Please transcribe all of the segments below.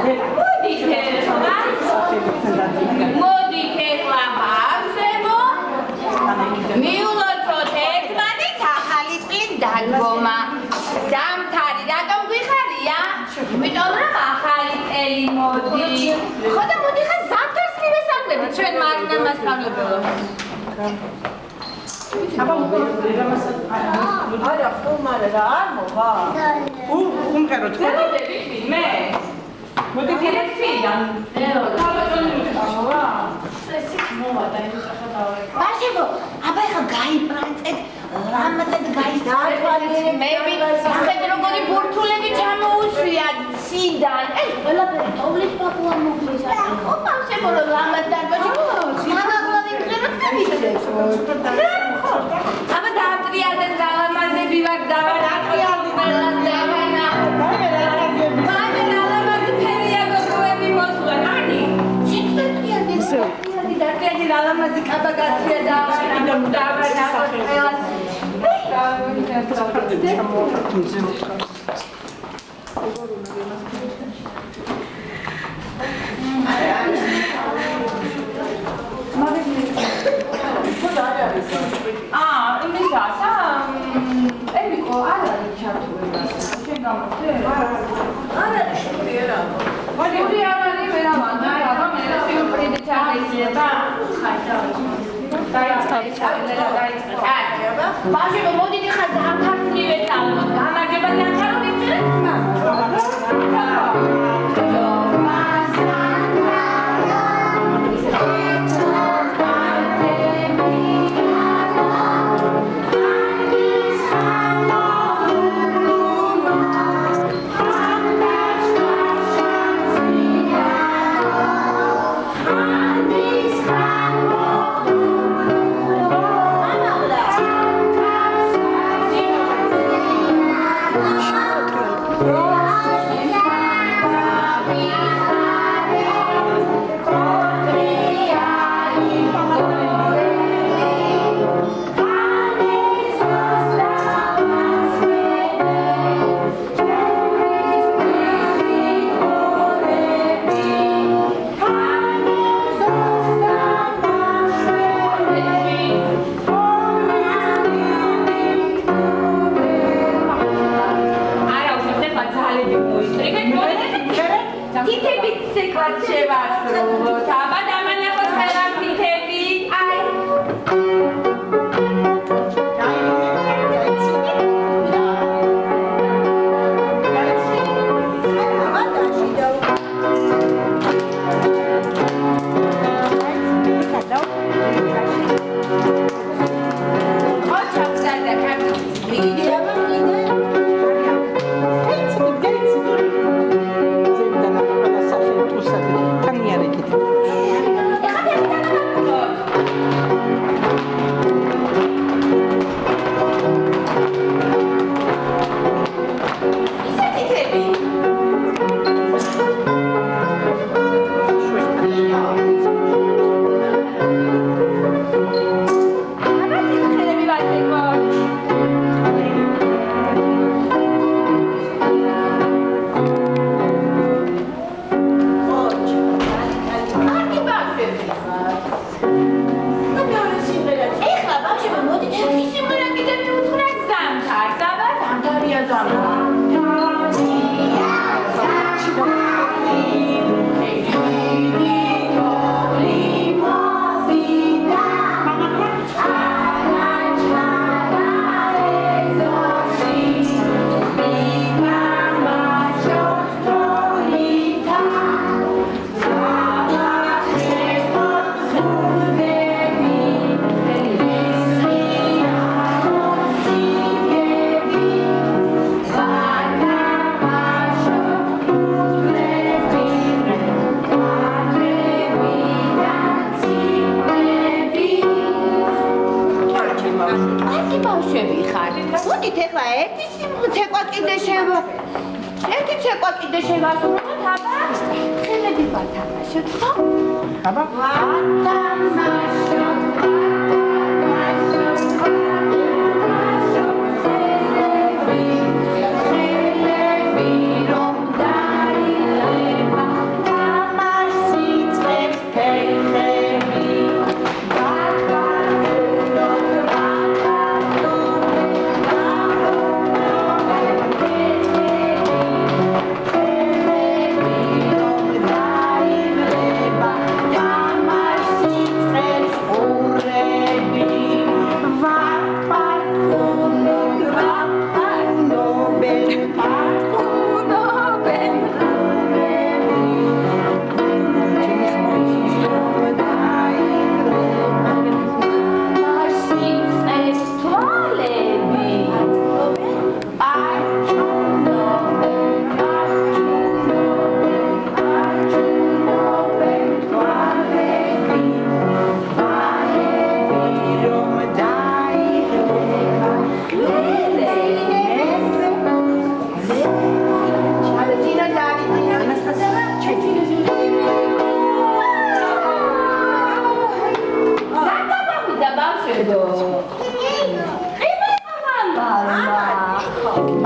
მოდით ეხლა ბავშვებო მიულოცოთ ერთმანეთს ახალი წლის დაგმომა ზამთარი რატომ გვიხარია? იმიტომ რომ ახალი წელი მოდის ხო და მოდი ხა ზამთარს მივესალმებით ჩვენ მარინა მასწავლებელო არა ხუმარა რა არ მოვა უმყეროთ მე მოდი დირექტიდან ბაშებო აბა ხა გაიპრანტეთ რამაზად გაისწავლეთ მე ვიდრე როგორი ბურთულები ჩამოუშვია ციდან ეს ყველაფერი ტოვლის პაპუა მოგლის ხო ბაშებო რამაზ დარბაზში მამაკლავი გზეროთ გამიცეს აბა დაატრიალდეთ გალამაზები ვარ დავარატრიალდი ყველას დავანა Daqui lá mas de cada gatinha da ბავშვებო მოდით ხა ზამთარს მივესალმოთ გამარჯობა ზამთარო ვიცით?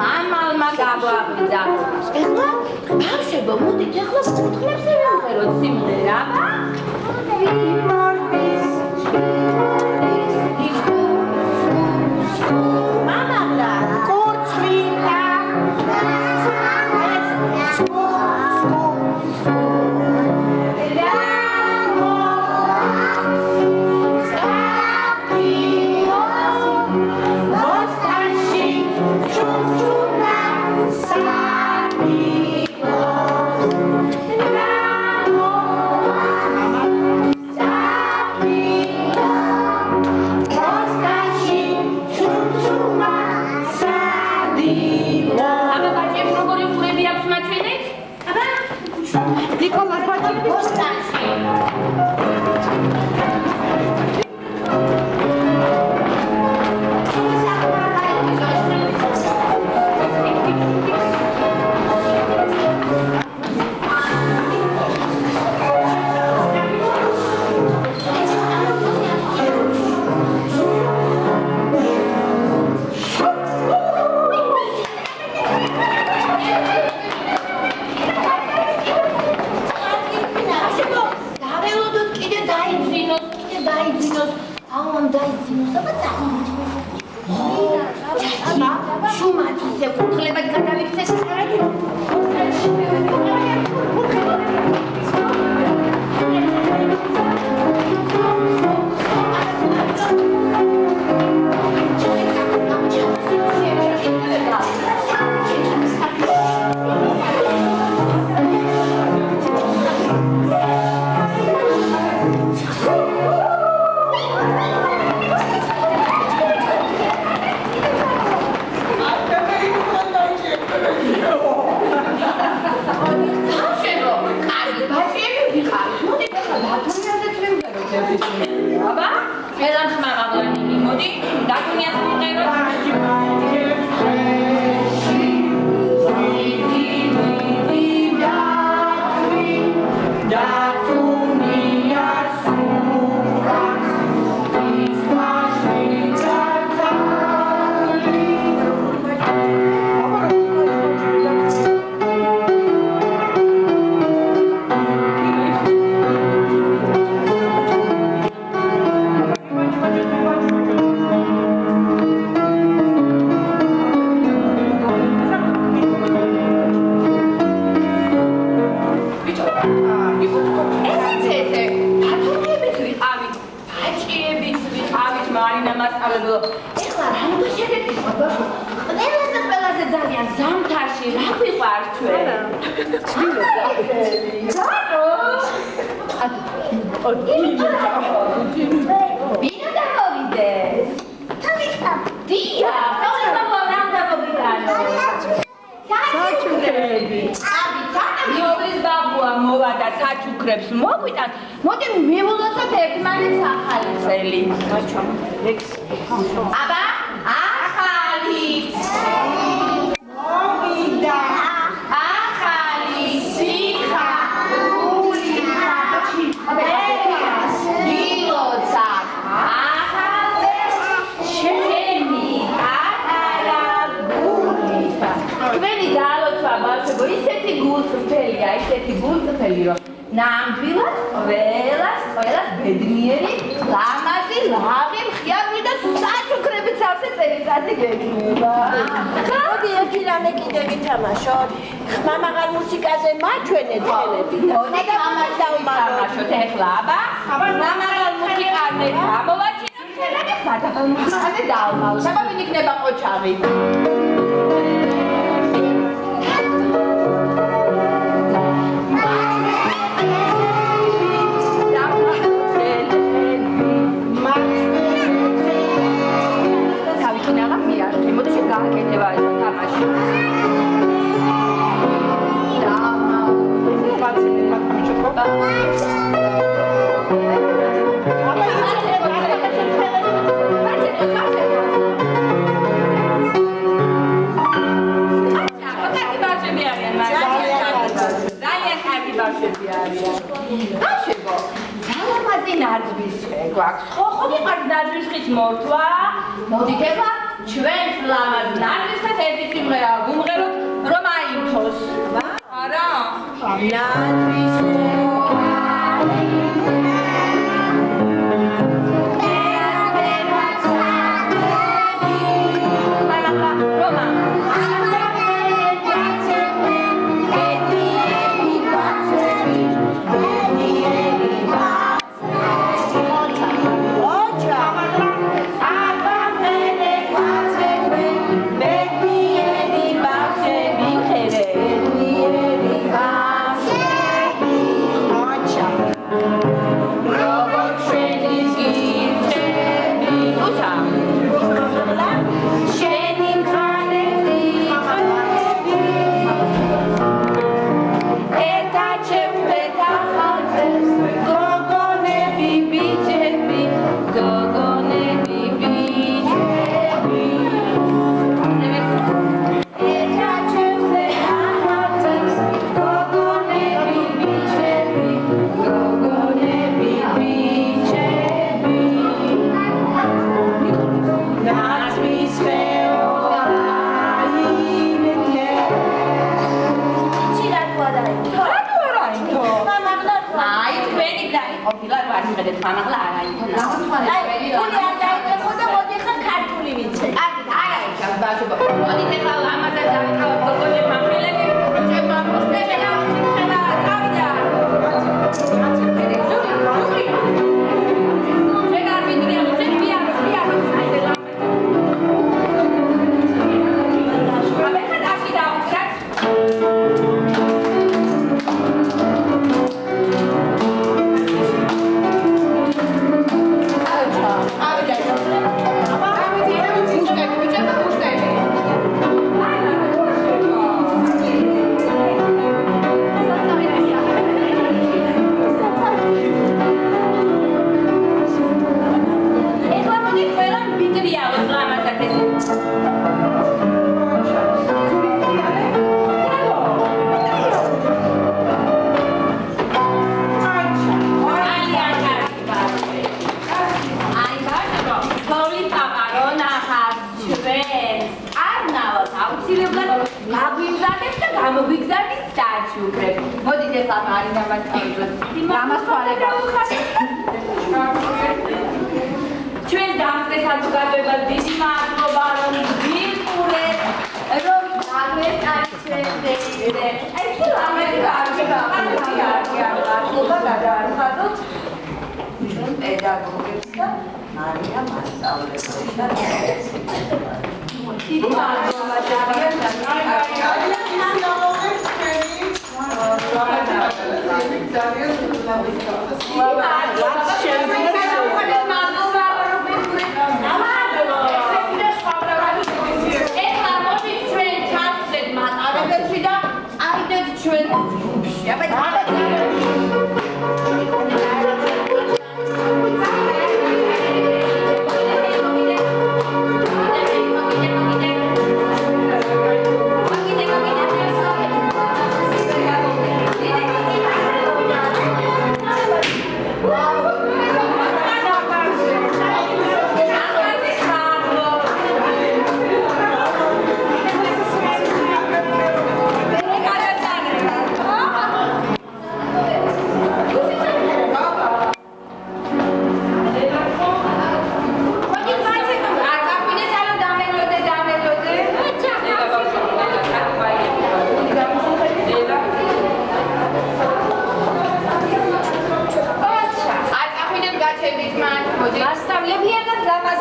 მამალმა გაგვაღვიძა. ეხლა ბავშვებო, მოდით ეხლა კურთხლებზე ვიმღეროთ სიმღერა, აბა? მამალა, კურთხლია. ნიკოლას ბაჭი ბოსტანში. შუმად ისე კურთხლებად გადავიქცეს კარგი. აბა, მელან ხმარ აღლანი მოდი, დაკუნიას მიყერო. ეხლა რა უნდა შეგეკითხო ბავშვო? ყველაზე ძალიან ზამთარში რა გვიყვარს ჩვენ? ვინ დამოვიდეს? დიახ, თავისუფლად რა დამოვიდანო? საჩუქრები. მიობლის ბაბუა მოვა და საჩუქრებს მოგვიტან. მოდი მივულოცოთ ერთმანეთს ახალი წელი. აბა, ახალი წელი მოვიდა. ახალი სიხა, გული ხაჩი, ბერას, დილოცა. ახალი ჩემი ატარა გულით. თქვენი დალოცვა ბავშვებო, ისეთი გულწრფელია, ისეთი გულწრფელი, რომ ნამდვილად ყველას ბედნიერი, ლამაზი, ლაღი, მხიარული და საჩუქრებით სავსე წელიწადი გექნება. მოდი ერთი რამე კიდე ვითამაშოთ. მამაღალ მუსიკაზე მაჩვენეთ ხელები და დავმარშოთ ეხლა, აბა. მამაღალ მუსიკაზე გამოვაჩინოთ ხელები, მადაბალ მუსიკაზე დავმალოთ. აბა ვინ იქნება ყოჩაღი? გააკეთება ეს თამაში. ხოდი ყარ ნაძვის ხის მორთვა. მოდით ეხლა ჩვენს ლამაზ ნაძვის ხეს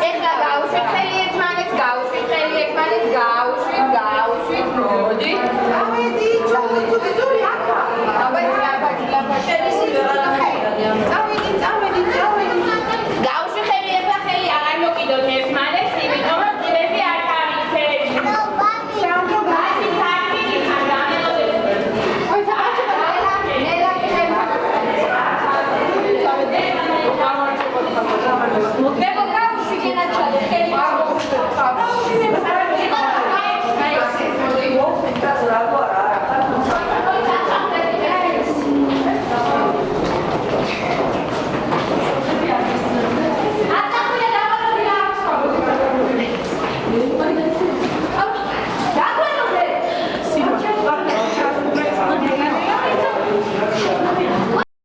Ეხლა გავუშვით ხელი ერთმანეთს, გავუშვით ხელი ერთმანეთს,